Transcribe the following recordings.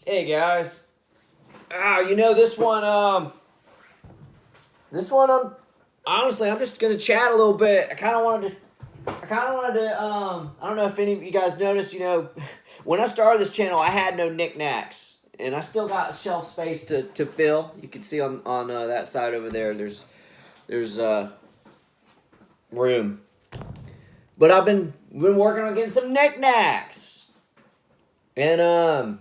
Hey guys. This one. Honestly, I'm just gonna chat a little bit. I kind of wanted to. I don't know if any of you guys noticed. When I started this channel, I had no knickknacks, and I still got shelf space to fill. You can see on that side over there. There's room, but I've been working on getting some knickknacks, and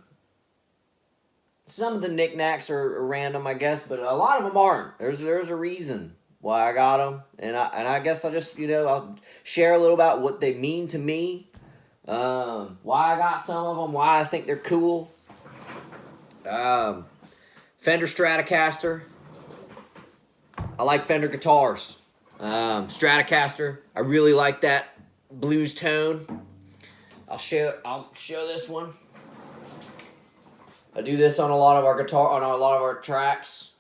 some of the knickknacks are random, I guess, but a lot of them aren't. There's a reason why I got them, and I guess I'll just I'll share a little about what they mean to me, why I got some of them, why I think they're cool. Fender Stratocaster. I like Fender guitars. Stratocaster. I really like that blues tone. I'll show this one. I do this on a lot of our tracks.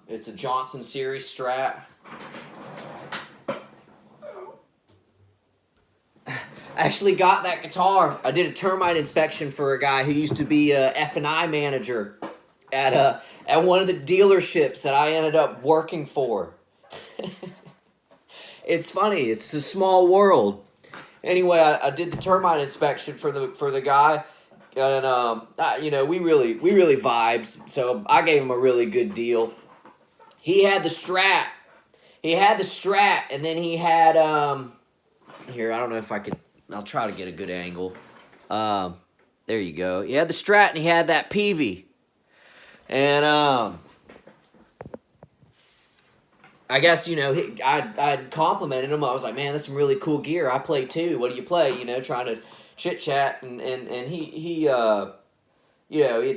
It's a Johnson Series Strat. I actually got that guitar. I did a termite inspection for a guy who used to be a F&I manager at one of the dealerships that I ended up working for. It's funny. It's a small world. Anyway, I did the termite inspection for the guy. And we really vibed. So I gave him a really good deal. He had the Strat. And then he had here. I don't know if I could. I'll try to get a good angle. There you go. He had the Strat and he had that Peavey. And I guess I complimented him. I was like, man, that's some really cool gear. I play too. What do you play? Trying to chit chat, and he had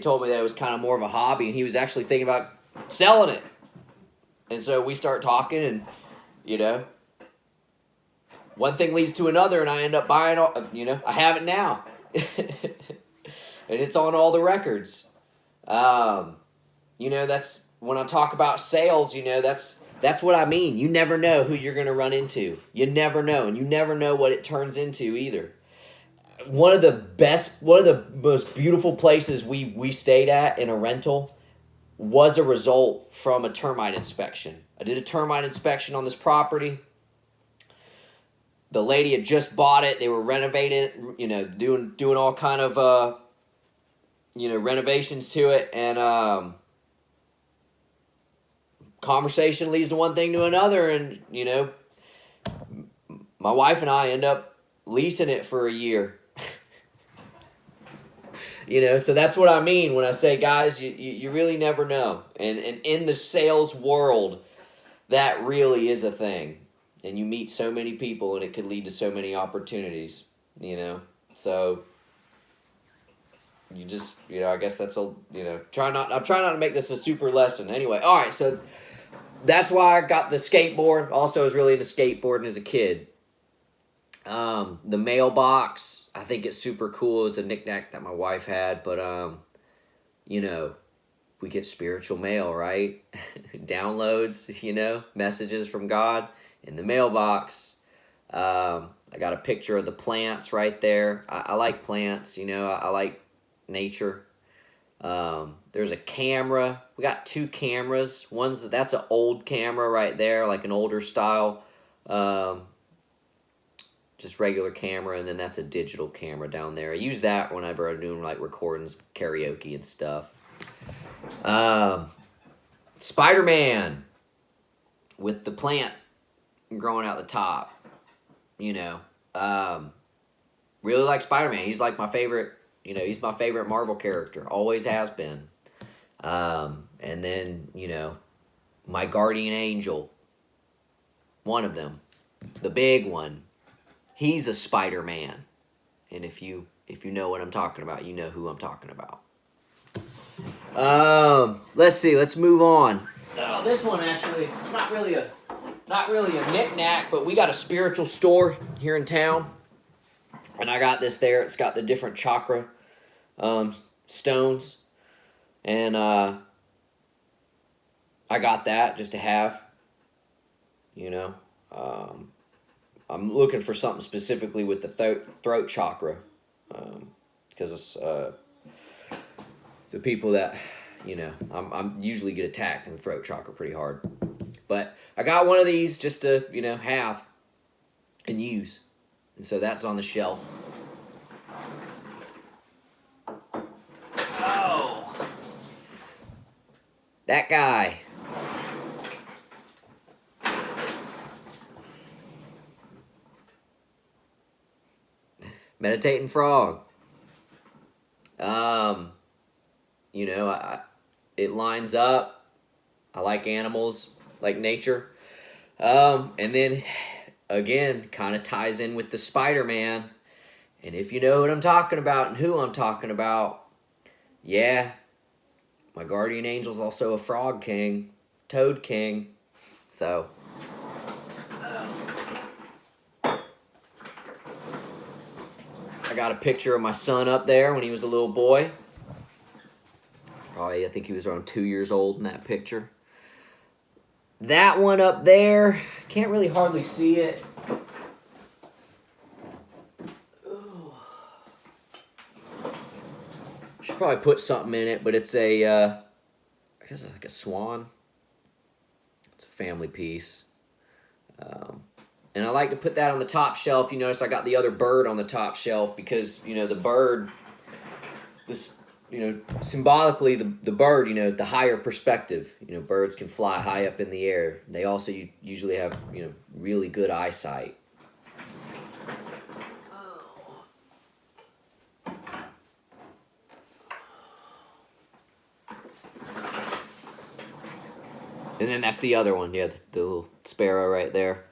told me that it was kind of more of a hobby, and he was actually thinking about selling it. And so we start talking, and one thing leads to another, and I end up buying. I have it now, and it's on all the records. That's when I talk about sales. That's what I mean. You never know who you're going to run into. You never know, and you never know what it turns into either. One of the most beautiful places we stayed at in a rental was a result from a termite inspection. I did a termite inspection on this property. The lady had just bought it. They were renovating it, doing all kind of renovations to it, and conversation leads to one thing to another, and my wife and I end up leasing it for a year. So that's what I mean when I say, guys, you really never know. And in the sales world, that really is a thing. And you meet so many people, and it could lead to so many opportunities, So you just, I guess that's I'm trying not to make this a super lesson. Anyway, all right, so that's why I got the skateboard. Also, I was really into skateboarding as a kid. The mailbox, I think it's super cool. It was a knickknack that my wife had, but we get spiritual mail, right? Downloads, messages from God in the mailbox. I got a picture of the plants right there. I like plants, I like nature. There's a camera. We got two cameras. That's an old camera right there, like an older style, just regular camera, and then that's a digital camera down there. I use that whenever I'm doing like recordings, karaoke and stuff. Spider-Man with the plant growing out the top. Really like Spider-Man. He's like my favorite. He's my favorite Marvel character. Always has been. And then my guardian angel. One of them, the big one. He's a Spider-Man, and if you know what I'm talking about, you know who I'm talking about. Let's see. Let's move on. Oh, this one actually not really a knick-knack, but we got a spiritual store here in town, and I got this there. It's got the different chakra stones, and I got that just to have. I'm looking for something specifically with the throat chakra, because the people that, you know, I'm usually get attacked in the throat chakra pretty hard. But I got one of these just to, you know, have and use. And so that's on the shelf. Oh. That guy. Meditating frog. You know, it lines up. I like animals, like nature. And then, again, kind of ties in with the Spider-Man. And if you know what I'm talking about and who I'm talking about, yeah, my guardian angel's also a frog king, toad king. So, I got a picture of my son up there when he was a little boy. Probably, I think he was around 2 years old in that picture. That one up there, can't really hardly see it. Ooh. Should probably put something in it, but it's a, I guess it's like a swan. It's a family piece. And I like to put that on the top shelf. You notice I got the other bird on the top shelf because, you know, the bird, this, you know, symbolically the bird, you know, the higher perspective. You know, birds can fly high up in the air. They also usually have, you know, really good eyesight. And then that's the other one, yeah, the little sparrow right there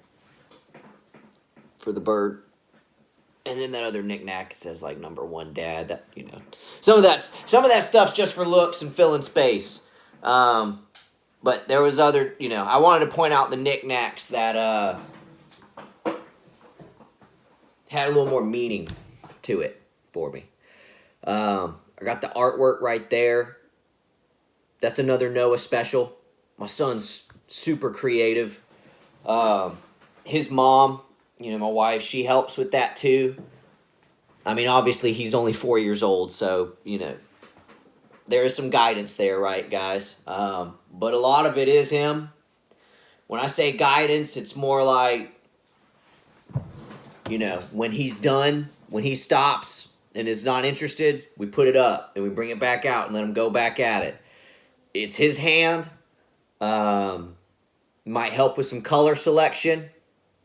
for the bird. And then that other knickknack says like #1 dad. That, you know, some of that stuff's just for looks and filling space. But there was other, you know, I wanted to point out the knickknacks that had a little more meaning to it for me. I got the artwork right there. That's another Noah special. My son's super creative. His mom, you know, my wife, she helps with that too. I mean, obviously, he's only 4 years old, so, you know, there is some guidance there, right, guys? But a lot of it is him. When I say guidance, it's more like, you know, when he's done, when he stops and is not interested, we put it up and we bring it back out and let him go back at it. It's his hand. Might help with some color selection,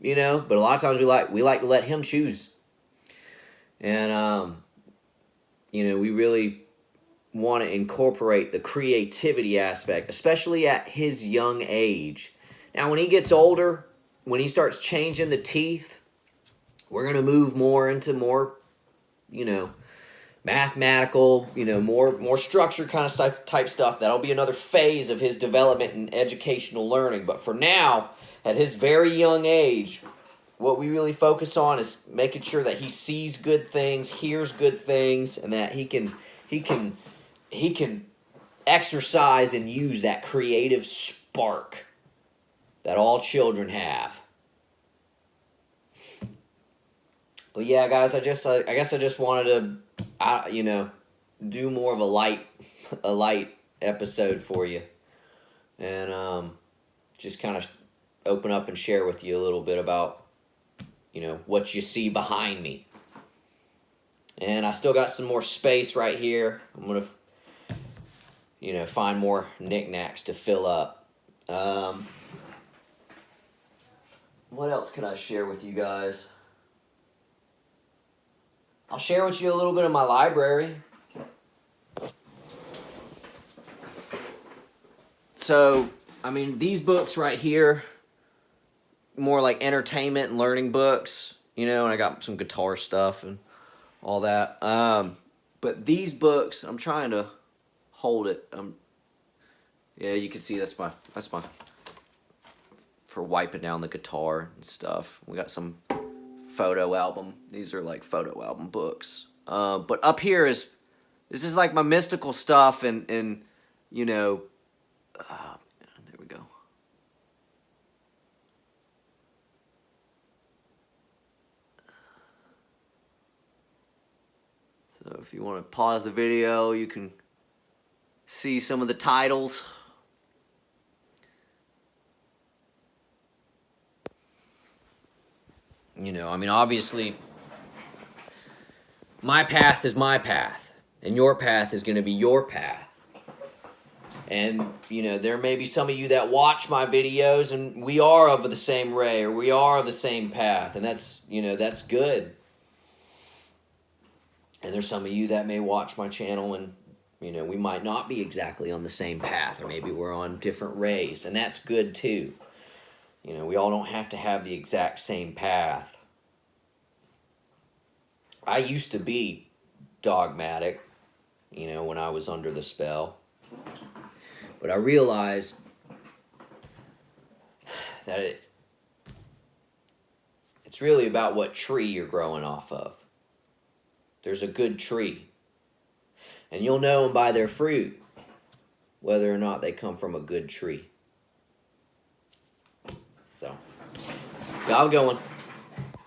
you know, but a lot of times we like to let him choose. And, you know, we really want to incorporate the creativity aspect, especially at his young age. Now, when he gets older, when he starts changing the teeth, we're going to move more into more, you know, mathematical, you know, more structured kind of type stuff. That'll be another phase of his development and educational learning. But for now, at his very young age, what we really focus on is making sure that he sees good things, hears good things, and that he can exercise and use that creative spark that all children have. But yeah, guys, I guess I just wanted to, you know, do more of a light episode for you, and just kind of open up and share with you a little bit about, you know, what you see behind me. And I still got some more space right here. I'm gonna, you know, find more knickknacks to fill up. What else can I share with you guys? I'll share with you a little bit of my library. So, I mean, these books right here, more like entertainment and learning books, you know, and I got some guitar stuff and all that. But these books, I'm trying to hold it. Yeah, you can see that's my for wiping down the guitar and stuff. We got some photo album. These are like photo album books. But up here this is like my mystical stuff and you know, there we go. So if you want to pause the video, you can see some of the titles. You know, I mean, obviously, my path is my path, and your path is going to be your path. And, you know, there may be some of you that watch my videos, and we are of the same ray, or we are of the same path, and that's, you know, that's good. And there's some of you that may watch my channel, and, you know, we might not be exactly on the same path, or maybe we're on different rays, and that's good too. You know, we all don't have to have the exact same path. I used to be dogmatic, you know, when I was under the spell. But I realized that it's really about what tree you're growing off of. There's a good tree. And you'll know them by their fruit, whether or not they come from a good tree. So, y'all going.